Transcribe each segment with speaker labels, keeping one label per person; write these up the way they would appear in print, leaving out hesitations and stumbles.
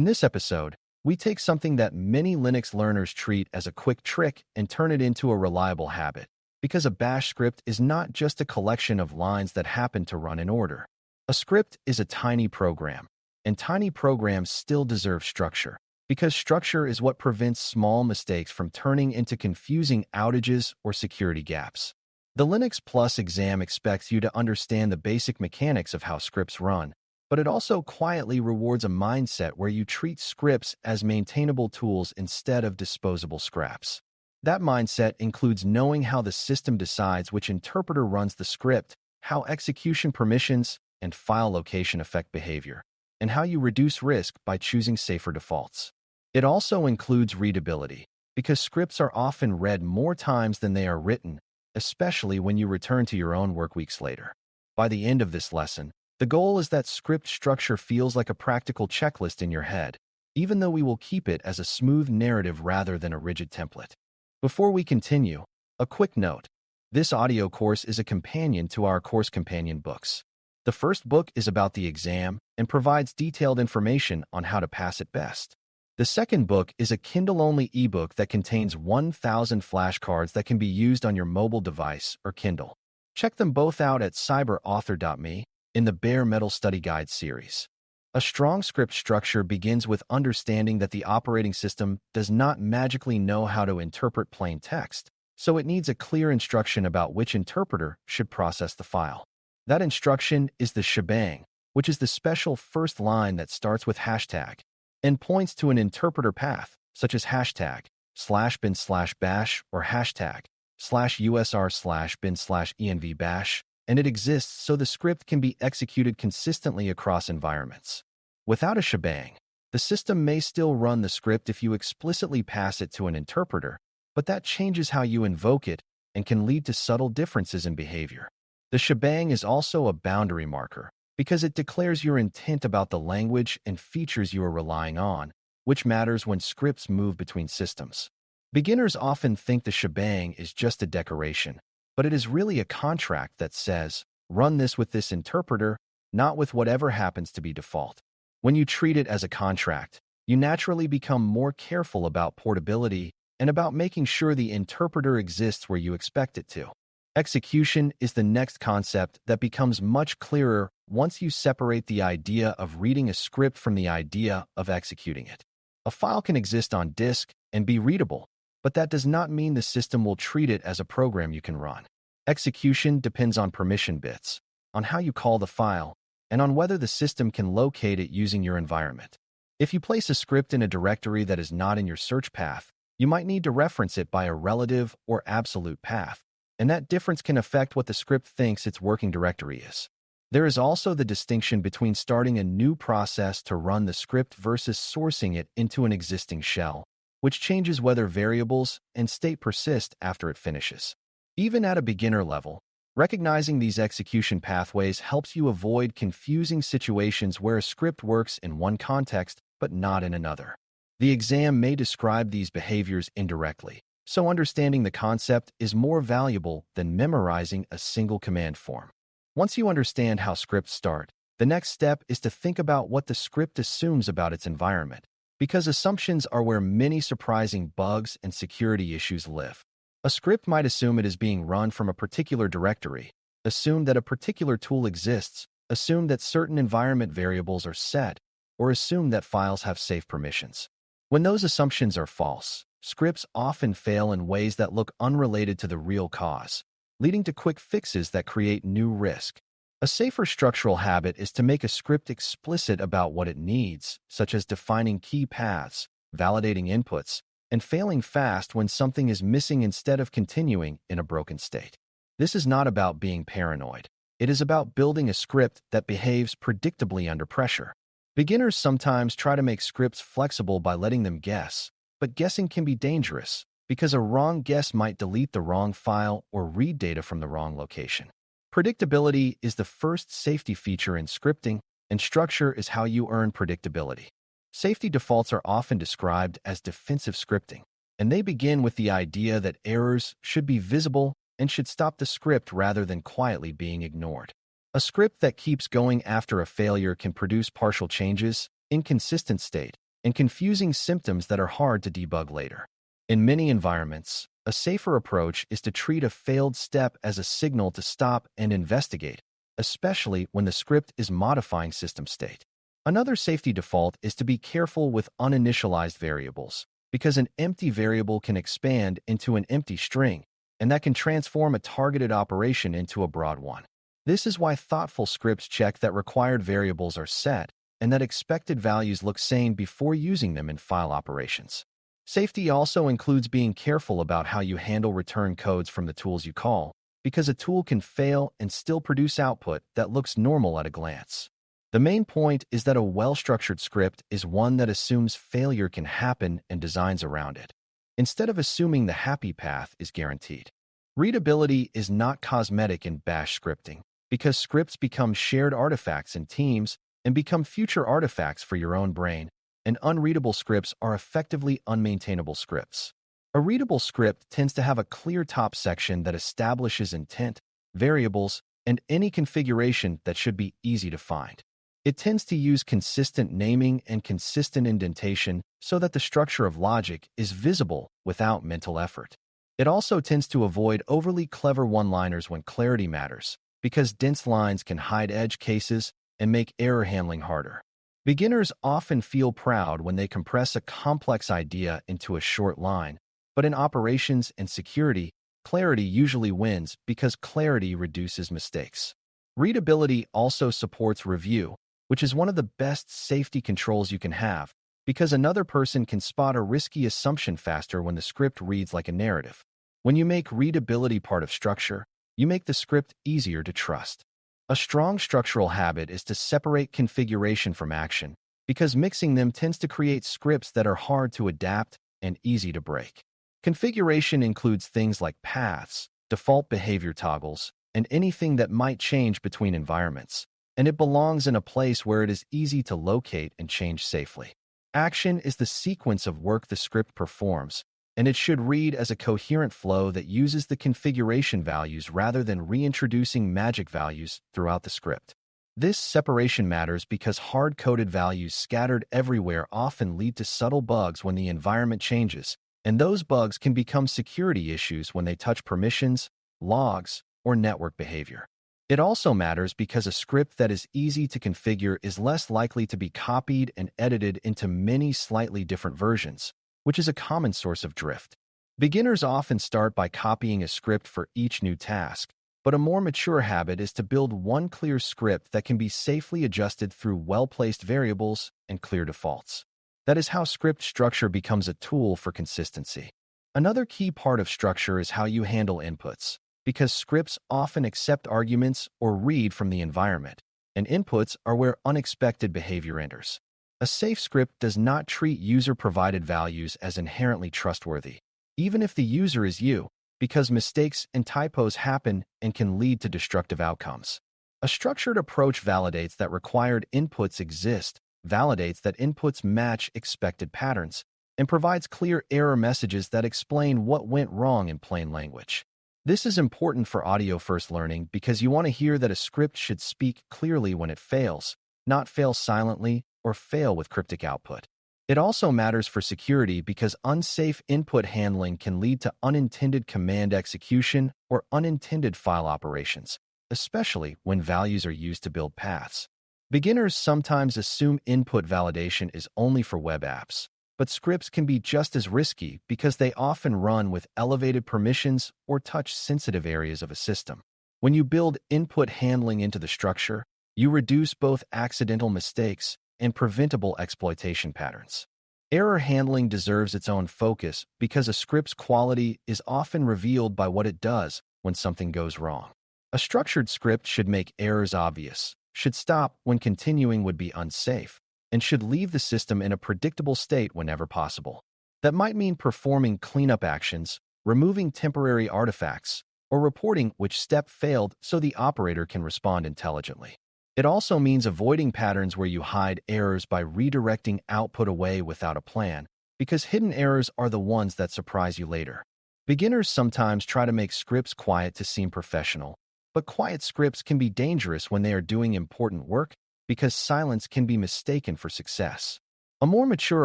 Speaker 1: In this episode, we take something that many Linux learners treat as a quick trick and turn it into a reliable habit, because a bash script is not just a collection of lines that happen to run in order. A script is a tiny program, and tiny programs still deserve structure, because structure is what prevents small mistakes from turning into confusing outages or security gaps. The Linux Plus exam expects you to understand the basic mechanics of how scripts run, but it also quietly rewards a mindset where you treat scripts as maintainable tools instead of disposable scraps. That mindset includes knowing how the system decides which interpreter runs the script, how execution permissions and file location affect behavior, and how you reduce risk by choosing safer defaults. It also includes readability, because scripts are often read more times than they are written, especially when you return to your own work weeks later. By the end of this lesson, the goal is that script structure feels like a practical checklist in your head, even though we will keep it as a smooth narrative rather than a rigid template. Before we continue, a quick note. This audio course is a companion to our course companion books. The first book is about the exam and provides detailed information on how to pass it best. The second book is a Kindle-only ebook that contains 1,000 flashcards that can be used on your mobile device or Kindle. Check them both out at cyber.author.me in the Bare Metal Study Guide series. A strong script structure begins with understanding that the operating system does not magically know how to interpret plain text, so it needs a clear instruction about which interpreter should process the file. That instruction is the shebang, which is the special first line that starts with hashtag and points to an interpreter path, such as hashtag /bin/bash or hashtag /usr/bin/env-bash, and it exists so the script can be executed consistently across environments. Without a shebang, the system may still run the script if you explicitly pass it to an interpreter, but that changes how you invoke it and can lead to subtle differences in behavior. The shebang is also a boundary marker, because it declares your intent about the language and features you are relying on, which matters when scripts move between systems. Beginners often think the shebang is just a decoration, but it is really a contract that says, run this with this interpreter, not with whatever happens to be default. When you treat it as a contract, you naturally become more careful about portability and about making sure the interpreter exists where you expect it to. Execution is the next concept that becomes much clearer once you separate the idea of reading a script from the idea of executing it. A file can exist on disk and be readable, but that does not mean the system will treat it as a program you can run. Execution depends on permission bits, on how you call the file, and on whether the system can locate it using your environment. If you place a script in a directory that is not in your search path, you might need to reference it by a relative or absolute path, and that difference can affect what the script thinks its working directory is. There is also the distinction between starting a new process to run the script versus sourcing it into an existing shell, which changes whether variables and state persist after it finishes. Even at a beginner level, recognizing these execution pathways helps you avoid confusing situations where a script works in one context but not in another. The exam may describe these behaviors indirectly, so understanding the concept is more valuable than memorizing a single command form. Once you understand how scripts start, the next step is to think about what the script assumes about its environment, because assumptions are where many surprising bugs and security issues live. A script might assume it is being run from a particular directory, assume that a particular tool exists, assume that certain environment variables are set, or assume that files have safe permissions. When those assumptions are false, scripts often fail in ways that look unrelated to the real cause, leading to quick fixes that create new risk. A safer structural habit is to make a script explicit about what it needs, such as defining key paths, validating inputs, and failing fast when something is missing instead of continuing in a broken state. This is not about being paranoid. It is about building a script that behaves predictably under pressure. Beginners sometimes try to make scripts flexible by letting them guess, but guessing can be dangerous, because a wrong guess might delete the wrong file or read data from the wrong location. Predictability is the first safety feature in scripting, and structure is how you earn predictability. Safety defaults are often described as defensive scripting, and they begin with the idea that errors should be visible and should stop the script rather than quietly being ignored. A script that keeps going after a failure can produce partial changes, inconsistent state, and confusing symptoms that are hard to debug later. In many environments, a safer approach is to treat a failed step as a signal to stop and investigate, especially when the script is modifying system state. Another safety default is to be careful with uninitialized variables, because an empty variable can expand into an empty string, and that can transform a targeted operation into a broad one. This is why thoughtful scripts check that required variables are set and that expected values look sane before using them in file operations. Safety also includes being careful about how you handle return codes from the tools you call, because a tool can fail and still produce output that looks normal at a glance. The main point is that a well-structured script is one that assumes failure can happen and designs around it, instead of assuming the happy path is guaranteed. Readability is not cosmetic in Bash scripting, because scripts become shared artifacts in teams and become future artifacts for your own brain, and unreadable scripts are effectively unmaintainable scripts. A readable script tends to have a clear top section that establishes intent, variables, and any configuration that should be easy to find. It tends to use consistent naming and consistent indentation so that the structure of logic is visible without mental effort. It also tends to avoid overly clever one-liners when clarity matters, because dense lines can hide edge cases and make error handling harder. Beginners often feel proud when they compress a complex idea into a short line, but in operations and security, clarity usually wins because clarity reduces mistakes. Readability also supports review, which is one of the best safety controls you can have, because another person can spot a risky assumption faster when the script reads like a narrative. When you make readability part of structure, you make the script easier to trust. A strong structural habit is to separate configuration from action, because mixing them tends to create scripts that are hard to adapt and easy to break. Configuration includes things like paths, default behavior toggles, and anything that might change between environments, and it belongs in a place where it is easy to locate and change safely. Action is the sequence of work the script performs, and it should read as a coherent flow that uses the configuration values rather than reintroducing magic values throughout the script. This separation matters because hard-coded values scattered everywhere often lead to subtle bugs when the environment changes, and those bugs can become security issues when they touch permissions, logs, or network behavior. It also matters because a script that is easy to configure is less likely to be copied and edited into many slightly different versions, which is a common source of drift. Beginners often start by copying a script for each new task, but a more mature habit is to build one clear script that can be safely adjusted through well-placed variables and clear defaults. That is how script structure becomes a tool for consistency. Another key part of structure is how you handle inputs, because scripts often accept arguments or read from the environment, and inputs are where unexpected behavior enters. A safe script does not treat user-provided values as inherently trustworthy, even if the user is you, because mistakes and typos happen and can lead to destructive outcomes. A structured approach validates that required inputs exist, validates that inputs match expected patterns, and provides clear error messages that explain what went wrong in plain language. This is important for audio-first learning because you want to hear that a script should speak clearly when it fails, not fail silently or fail with cryptic output. It also matters for security because unsafe input handling can lead to unintended command execution or unintended file operations, especially when values are used to build paths. Beginners sometimes assume input validation is only for web apps, but scripts can be just as risky because they often run with elevated permissions or touch sensitive areas of a system. When you build input handling into the structure, you reduce both accidental mistakes and preventable exploitation patterns. Error handling deserves its own focus because a script's quality is often revealed by what it does when something goes wrong. A structured script should make errors obvious, should stop when continuing would be unsafe, and should leave the system in a predictable state whenever possible. That might mean performing cleanup actions, removing temporary artifacts, or reporting which step failed so the operator can respond intelligently. It also means avoiding patterns where you hide errors by redirecting output away without a plan, because hidden errors are the ones that surprise you later. Beginners sometimes try to make scripts quiet to seem professional, but quiet scripts can be dangerous when they are doing important work because silence can be mistaken for success. A more mature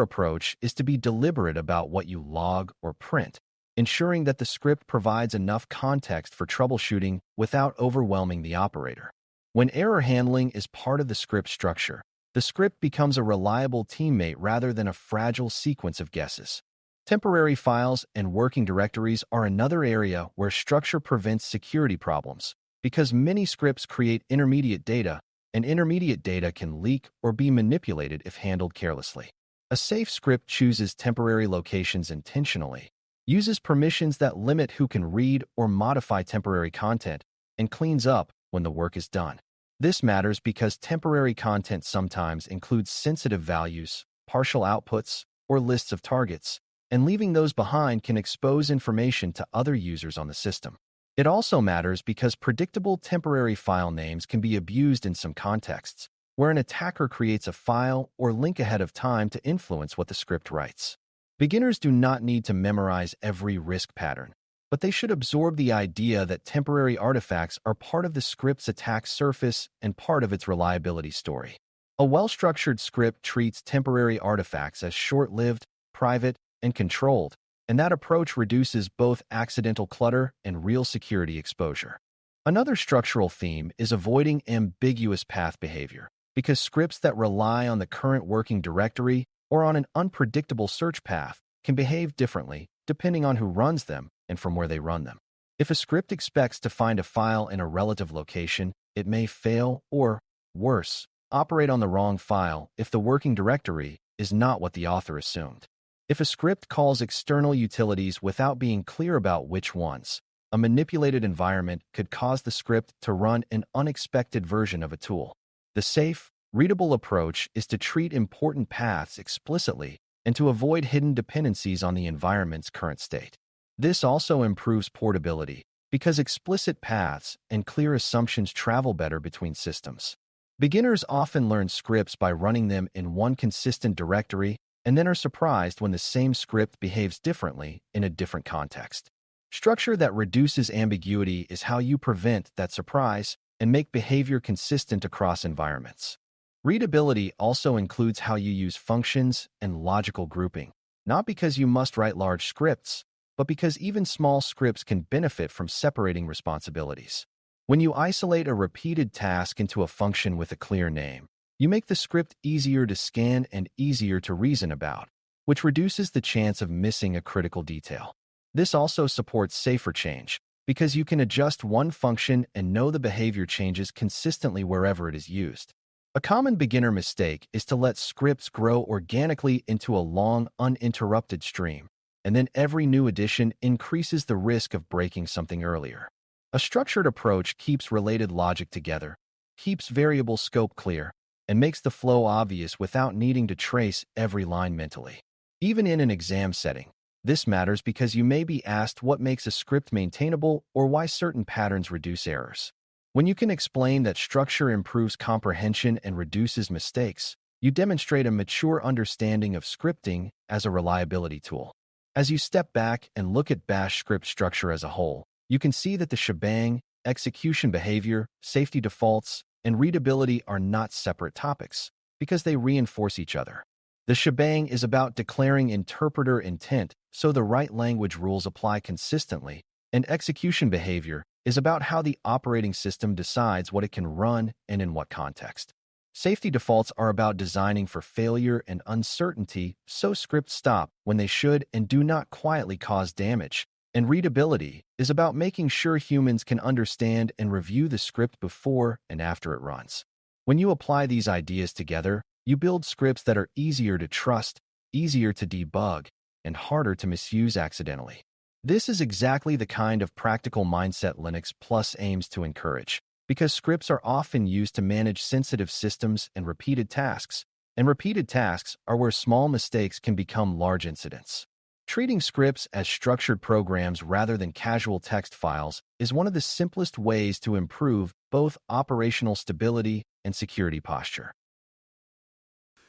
Speaker 1: approach is to be deliberate about what you log or print, ensuring that the script provides enough context for troubleshooting without overwhelming the operator. When error handling is part of the script structure, the script becomes a reliable teammate rather than a fragile sequence of guesses. Temporary files and working directories are another area where structure prevents security problems, because many scripts create intermediate data, and intermediate data can leak or be manipulated if handled carelessly. A safe script chooses temporary locations intentionally, uses permissions that limit who can read or modify temporary content, and cleans up when the work is done. This matters because temporary content sometimes includes sensitive values, partial outputs, or lists of targets, and leaving those behind can expose information to other users on the system. It also matters because predictable temporary file names can be abused in some contexts, where an attacker creates a file or link ahead of time to influence what the script writes. Beginners do not need to memorize every risk pattern, but they should absorb the idea that temporary artifacts are part of the script's attack surface and part of its reliability story. A well-structured script treats temporary artifacts as short-lived, private, and controlled, and that approach reduces both accidental clutter and real security exposure. Another structural theme is avoiding ambiguous path behavior, because scripts that rely on the current working directory or on an unpredictable search path can behave differently depending on who runs them and from where they run them. If a script expects to find a file in a relative location, it may fail or, worse, operate on the wrong file if the working directory is not what the author assumed. If a script calls external utilities without being clear about which ones, a manipulated environment could cause the script to run an unexpected version of a tool. The safe, readable approach is to treat important paths explicitly and to avoid hidden dependencies on the environment's current state. This also improves portability because explicit paths and clear assumptions travel better between systems. Beginners often learn scripts by running them in one consistent directory and then are surprised when the same script behaves differently in a different context. Structure that reduces ambiguity is how you prevent that surprise and make behavior consistent across environments. Readability also includes how you use functions and logical grouping, not because you must write large scripts, but because even small scripts can benefit from separating responsibilities. When you isolate a repeated task into a function with a clear name, you make the script easier to scan and easier to reason about, which reduces the chance of missing a critical detail. This also supports safer change, because you can adjust one function and know the behavior changes consistently wherever it is used. A common beginner mistake is to let scripts grow organically into a long, uninterrupted stream, and then every new addition increases the risk of breaking something earlier. A structured approach keeps related logic together, keeps variable scope clear, and makes the flow obvious without needing to trace every line mentally. Even in an exam setting, this matters because you may be asked what makes a script maintainable or why certain patterns reduce errors. When you can explain that structure improves comprehension and reduces mistakes, you demonstrate a mature understanding of scripting as a reliability tool. As you step back and look at Bash script structure as a whole, you can see that the shebang, execution behavior, safety defaults, and readability are not separate topics, because they reinforce each other. The shebang is about declaring interpreter intent so the right language rules apply consistently, and execution behavior is about how the operating system decides what it can run and in what context. Safety defaults are about designing for failure and uncertainty so scripts stop when they should and do not quietly cause damage. And readability is about making sure humans can understand and review the script before and after it runs. When you apply these ideas together, you build scripts that are easier to trust, easier to debug, and harder to misuse accidentally. This is exactly the kind of practical mindset Linux Plus aims to encourage, because scripts are often used to manage sensitive systems and repeated tasks are where small mistakes can become large incidents. Treating scripts as structured programs rather than casual text files is one of the simplest ways to improve both operational stability and security posture.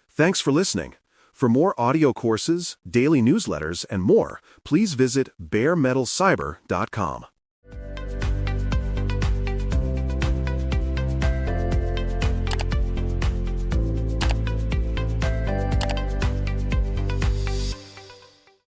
Speaker 2: Thanks for listening. For more audio courses, daily newsletters, and more, please visit baremetalcyber.com.